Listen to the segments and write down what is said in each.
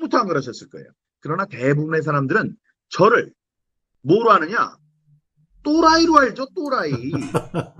처음부터 안 그러셨을 거예요. 그러나 대부분의 사람들은 저를 뭐로 하느냐? 또라이로 알죠, 또라이.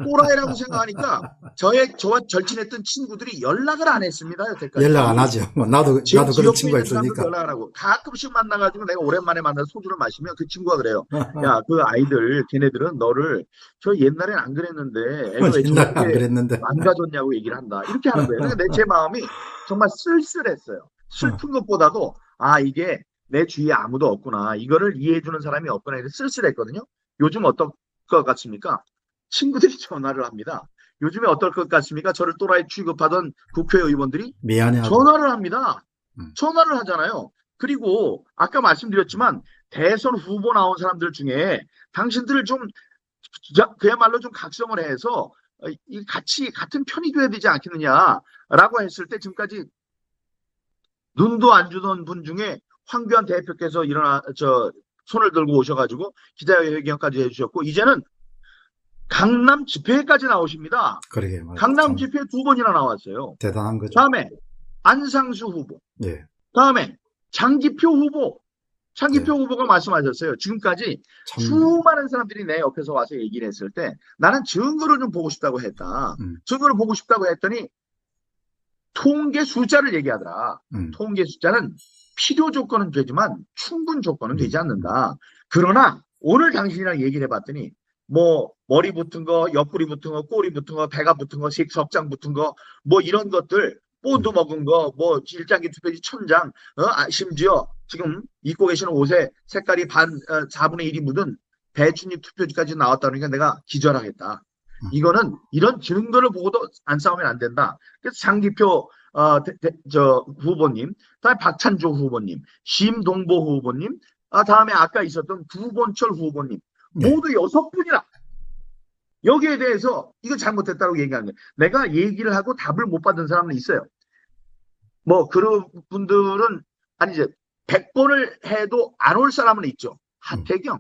또라이라고 생각하니까 저와 절친했던 친구들이 연락을 안 했습니다, 여태까지. 연락 안 하죠. 뭐 나도 제 그런 지역에 친구가 있는 사람들 있으니까. 연락을 하고 가끔씩 만나가지고 내가 오랜만에 만나서 소주를 마시면 그 친구가 그래요. 야, 그 아이들 걔네들은 너를 저 옛날엔 안 그랬는데 애가 왜 옛날 안 저렇게 그랬는데. 망가졌냐고 얘기를 한다. 이렇게 하는 거예요. 그러니까 제 마음이 정말 쓸쓸했어요. 슬픈 것보다도 아, 이게 내 주위에 아무도 없구나. 이거를 이해해주는 사람이 없구나. 이렇게 쓸쓸했거든요. 요즘 어떨 것 같습니까? 친구들이 전화를 합니다. 요즘에 어떨 것 같습니까? 저를 또라이 취급하던 국회의원들이 미안해하죠. 전화를 합니다. 음. 전화를 하잖아요. 그리고 아까 말씀드렸지만 대선 후보 나온 사람들 중에 당신들을 좀 그야말로 좀 각성을 해서 같이 같은 편이 돼야 되지 않겠느냐라고 했을 때 지금까지 눈도 안 주던 분 중에 황교안 대표께서 손을 들고 오셔가지고 기자회견까지 해주셨고 이제는 강남 집회까지 나오십니다. 그러게 말이죠. 강남 집회 2번이나 나왔어요. 대단한 거죠. 다음에 안상수 후보, 예. 다음에 장기표 후보, 장기표 예. 후보가 말씀하셨어요. 지금까지 참. 수많은 사람들이 내 옆에서 와서 얘기를 했을 때 나는 증거를 좀 보고 싶다고 했다. 증거를 보고 싶다고 했더니 통계 숫자를 얘기하더라. 통계 숫자는 필요 조건은 되지만 충분 조건은 되지 않는다. 그러나 오늘 당신이랑 얘기를 해봤더니 뭐 머리 붙은 거, 옆구리 붙은 거, 꼬리 붙은 거, 배가 붙은 거, 석장 붙은 거, 뭐 이런 것들, 본드 먹은 거, 뭐 일장기 투표지 1000장, 심지어 지금 입고 계시는 옷에 색깔이 4분의 1이 묻은 배춘잎 투표지까지 나왔다 그러니까 내가 기절하겠다. 이거는 이런 증거를 보고도 안 싸우면 안 된다. 그래서 장기표 후보님, 다음에 박찬조 후보님, 심동보 후보님, 다음에 아까 있었던 구본철 후보님, 모두 6분이나 여기에 대해서 이거 잘못했다고 얘기하는 거예요. 내가 얘기를 하고 답을 못 받은 사람은 있어요. 뭐 그런 분들은 아니죠. 100번을 해도 안 올 사람은 있죠. 하태경.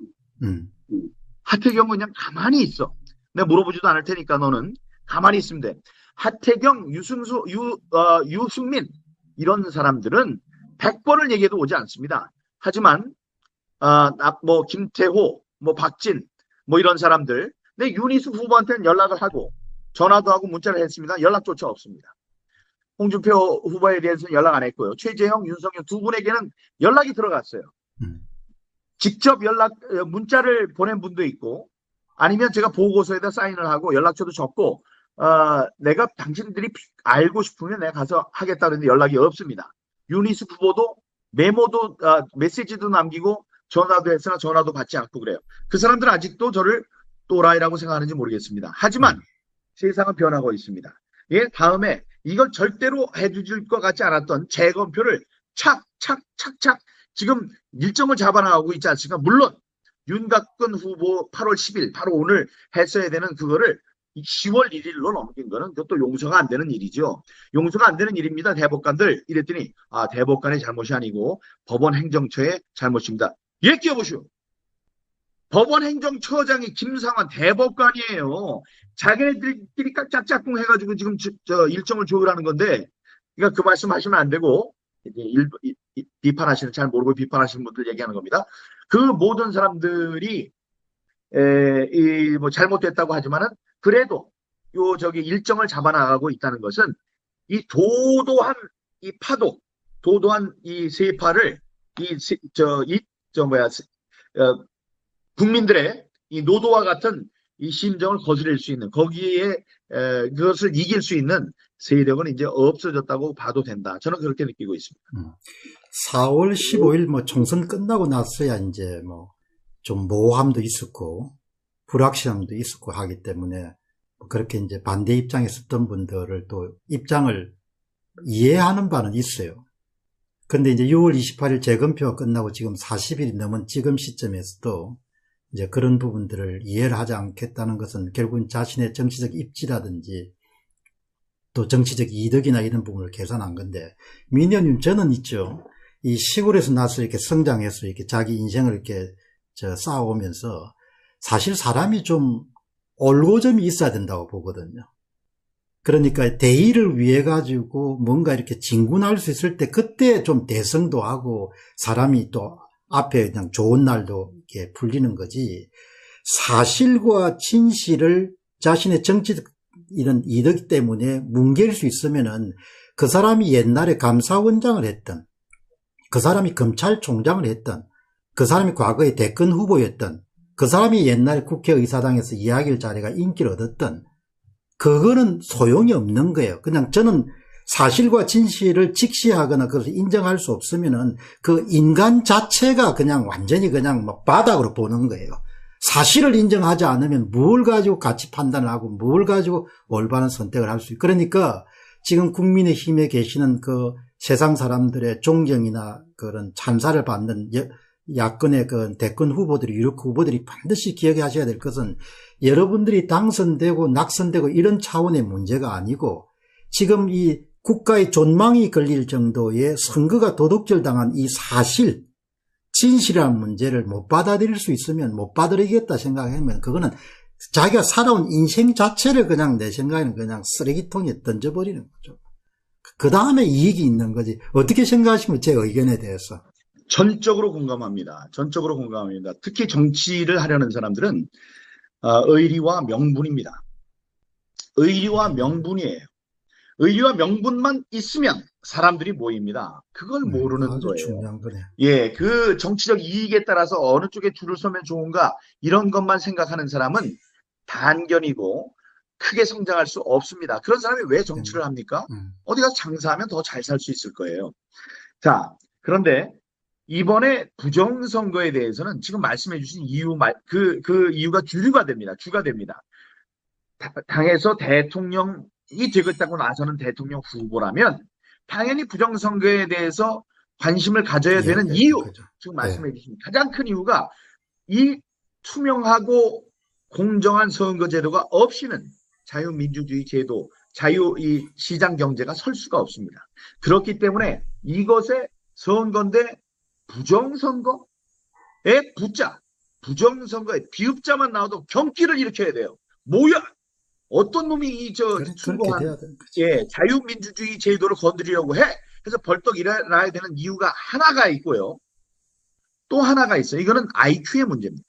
하태경은 그냥 가만히 있어. 내가 물어보지도 않을 테니까 너는 가만히 있으면 돼. 하태경, 유승민 이런 사람들은 100번을 얘기해도 오지 않습니다. 하지만 뭐 김태호, 뭐 박진, 뭐 이런 사람들, 내 윤희숙 후보한테는 연락을 하고 전화도 하고 문자를 했습니다. 연락조차 없습니다. 홍준표 후보에 대해서는 연락 안 했고요. 최재형, 윤석열 두 분에게는 연락이 들어갔어요. 직접 문자를 보낸 분도 있고 아니면 제가 보고서에다 사인을 하고 연락처도 적고 내가 당신들이 알고 싶으면 내가 가서 하겠다 그랬는데 연락이 없습니다. 윤희숙 후보도 메모도 메시지도 남기고 전화도 했으나 전화도 받지 않고 그래요. 그 사람들은 아직도 저를 또라이라고 생각하는지 모르겠습니다. 하지만 세상은 변하고 있습니다. 예, 다음에 이걸 절대로 해주질 것 같지 않았던 재검표를 착착착착 지금 일정을 잡아나가고 있지 않습니까? 물론 윤곽근 후보 8월 10일 바로 오늘 했어야 되는 그거를 10월 1일로 넘긴 거는 그것도 용서가 안 되는 일이죠. 용서가 안 되는 일입니다. 대법관들 이랬더니 대법관의 잘못이 아니고 법원 행정처의 잘못입니다. 예, 끼워보시오. 법원 행정처장이 김상환 대법관이에요. 자기네들끼리 짝짝꿍 해가지고 지금 일정을 조율하는 건데, 그러니까 그 말씀 하시면 안 되고, 비판하시는, 잘 모르고 비판하시는 분들 얘기하는 겁니다. 그 모든 사람들이, 뭐 잘못됐다고 하지만은, 그래도 일정을 잡아나가고 있다는 것은, 이 도도한 이 파도, 도도한 이 세파를, 국민들의 이 노도와 같은 이 심정을 거스릴 수 있는 거기에 그것을 이길 수 있는 세력은 이제 없어졌다고 봐도 된다. 저는 그렇게 느끼고 있습니다. 4월 15일 뭐 총선 끝나고 나서야 이제 뭐 좀 모호함도 있었고 불확실함도 있었고 하기 때문에 그렇게 이제 반대 입장에 섰던 분들을 또 입장을 이해하는 바는 있어요. 근데 이제 6월 28일 재검표가 끝나고 지금 40일이 넘은 지금 시점에서도 이제 그런 부분들을 이해를 하지 않겠다는 것은 결국은 자신의 정치적 입지라든지 또 정치적 이득이나 이런 부분을 계산한 건데, 민현님 저는 있죠. 이 시골에서 나서 이렇게 성장해서 이렇게 자기 인생을 이렇게 쌓아오면서 사실 사람이 좀 올고점이 있어야 된다고 보거든요. 그러니까 대의를 위해 가지고 뭔가 이렇게 진군할 수 있을 때 그때 좀 대성도 하고 사람이 또 앞에 그냥 좋은 날도 이렇게 풀리는 거지. 사실과 진실을 자신의 정치적 이런 이득 때문에 뭉갤 수 있으면은 그 사람이 옛날에 감사원장을 했던, 그 사람이 검찰총장을 했던, 그 사람이 과거에 대권 후보였던, 그 사람이 옛날에 국회의사당에서 이야기를 잘해가 인기를 얻었던, 그거는 소용이 없는 거예요. 그냥 저는 사실과 진실을 직시하거나 그것을 인정할 수 없으면은 그 인간 자체가 그냥 완전히 그냥 뭐 바닥으로 보는 거예요. 사실을 인정하지 않으면 뭘 가지고 가치 판단을 하고 뭘 가지고 올바른 선택을 할 수 있고. 그러니까 지금 국민의힘에 계시는 그 세상 사람들의 존경이나 그런 찬사를 받는 야권의 그 대권 후보들이, 유력 후보들이 반드시 기억하셔야 될 것은 여러분들이 당선되고 낙선되고 이런 차원의 문제가 아니고 지금 이 국가의 존망이 걸릴 정도의 선거가 도둑질당한 이 사실, 진실이라는 문제를 못 받아들일 수 있으면 못 받아들이겠다 생각하면 그거는 자기가 살아온 인생 자체를 그냥 내 생각에는 그냥 쓰레기통에 던져버리는 거죠. 그 다음에 이익이 있는 거지. 어떻게 생각하시면 제 의견에 대해서? 전적으로 공감합니다. 전적으로 공감합니다. 특히 정치를 하려는 사람들은 의리와 명분입니다. 의리와 명분이에요. 의리와 명분만 있으면 사람들이 모입니다. 그걸 모르는 아주 거예요. 중요한 거네. 예, 그 정치적 이익에 따라서 어느 쪽에 줄을 서면 좋은가 이런 것만 생각하는 사람은 단견이고 크게 성장할 수 없습니다. 그런 사람이 왜 정치를 합니까? 어디 가서 장사하면 더 잘 살 수 있을 거예요. 자, 그런데 이번에 부정선거에 대해서는 지금 말씀해 주신 그 이유가 주류가 됩니다. 주가 됩니다. 당에서 대통령이 되겠다고 나서는 대통령 후보라면 당연히 부정선거에 대해서 관심을 가져야 되는 이유, 그렇죠. 지금 말씀해 주신 가장 큰 이유가 이 투명하고 공정한 선거제도가 없이는 자유민주주의 제도, 이 시장 경제가 설 수가 없습니다. 그렇기 때문에 이것의 선거인데 부정선거에 부자, 부정선거에 비읍자만 나와도 경기를 일으켜야 돼요. 뭐야? 어떤 놈이 추구한 자유민주주의 제도를 건드리려고 해? 그래서 벌떡 일어나야 되는 이유가 하나가 있고요. 또 하나가 있어요. 이거는 IQ의 문제입니다.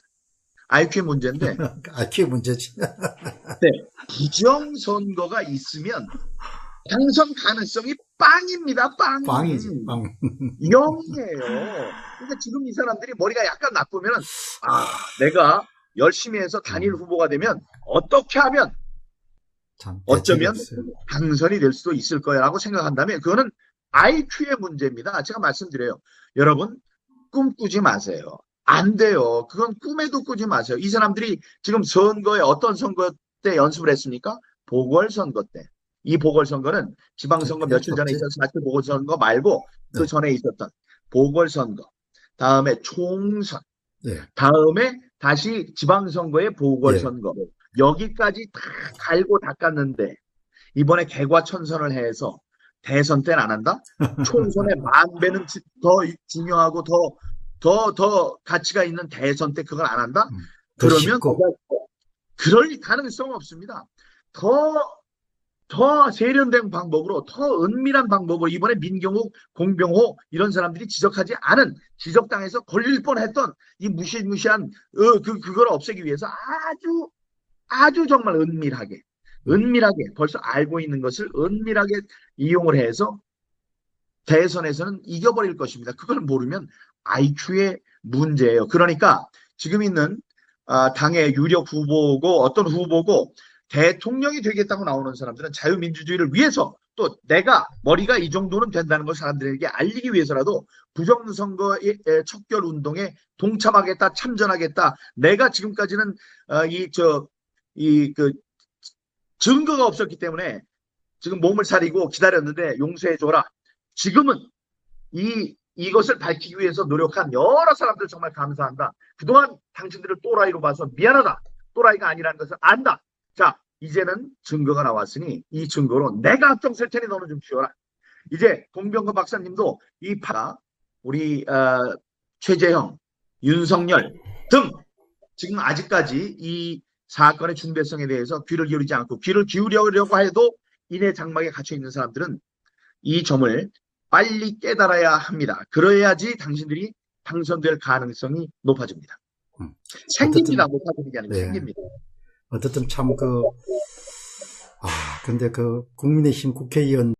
IQ의 문제인데. IQ의 문제지. 네. 부정선거가 있으면 당선 가능성이 빵입니다. 빵이지. 빵. 0이에요. 그러니까 지금 이 사람들이 머리가 약간 나쁘면 내가 열심히 해서 단일 후보가 되면 어떻게 하면 어쩌면 당선이 될 수도 있을 거야라고 생각한다면 그거는 IQ의 문제입니다. 제가 말씀드려요. 여러분 꿈꾸지 마세요. 안 돼요. 그건 꿈에도 꾸지 마세요. 이 사람들이 지금 선거에 어떤 선거 때 연습을 했습니까? 보궐선거 때. 이 보궐선거는 지방선거 며칠 전에 있었던 사실 보궐선거 말고 그 전에 있었던 보궐선거, 다음에 총선, 다음에 다시 지방선거의 보궐선거, 여기까지 다 갈고 닦았는데 이번에 개과천선을 해서 대선 때는 안 한다? 총선에 10,000배는 더 중요하고 더 가치가 있는 대선 때 그걸 안 한다? 그러면 그럴 가능성 없습니다. 더 세련된 방법으로, 더 은밀한 방법으로 이번에 민경욱, 공병호 이런 사람들이 지적하지 않은, 지적당해서 걸릴 뻔했던 이 무시무시한 그걸 없애기 위해서 아주 정말 은밀하게 벌써 알고 있는 것을 은밀하게 이용을 해서 대선에서는 이겨버릴 것입니다. 그걸 모르면 IQ의 문제예요. 그러니까 지금 있는 당의 유력 후보고 어떤 후보고 대통령이 되겠다고 나오는 사람들은 자유민주주의를 위해서 또 내가 머리가 이 정도는 된다는 걸 사람들에게 알리기 위해서라도 부정선거의 척결운동에 동참하겠다, 참전하겠다. 내가 지금까지는 증거가 없었기 때문에 지금 몸을 사리고 기다렸는데 용서해줘라. 지금은 이것을 밝히기 위해서 노력한 여러 사람들 정말 감사한다. 그동안 당신들을 또라이로 봐서 미안하다. 또라이가 아니라는 것을 안다. 자, 이제는 증거가 나왔으니 이 증거로 내가 앞장설 테니 너는 좀 쉬어라. 이제 공병건 박사님도 우리 최재형, 윤석열 등 지금 아직까지 이 사건의 중대성에 대해서 귀를 기울이지 않고 귀를 기울이려고 해도 인해 장막에 갇혀 있는 사람들은 이 점을 빨리 깨달아야 합니다. 그래야지 당신들이 당선될 가능성이 높아집니다. 생깁니다. 어쨌든, 높아지는 게 아니고 예. 생깁니다. 어쨌든 참 근데 국민의힘 국회의원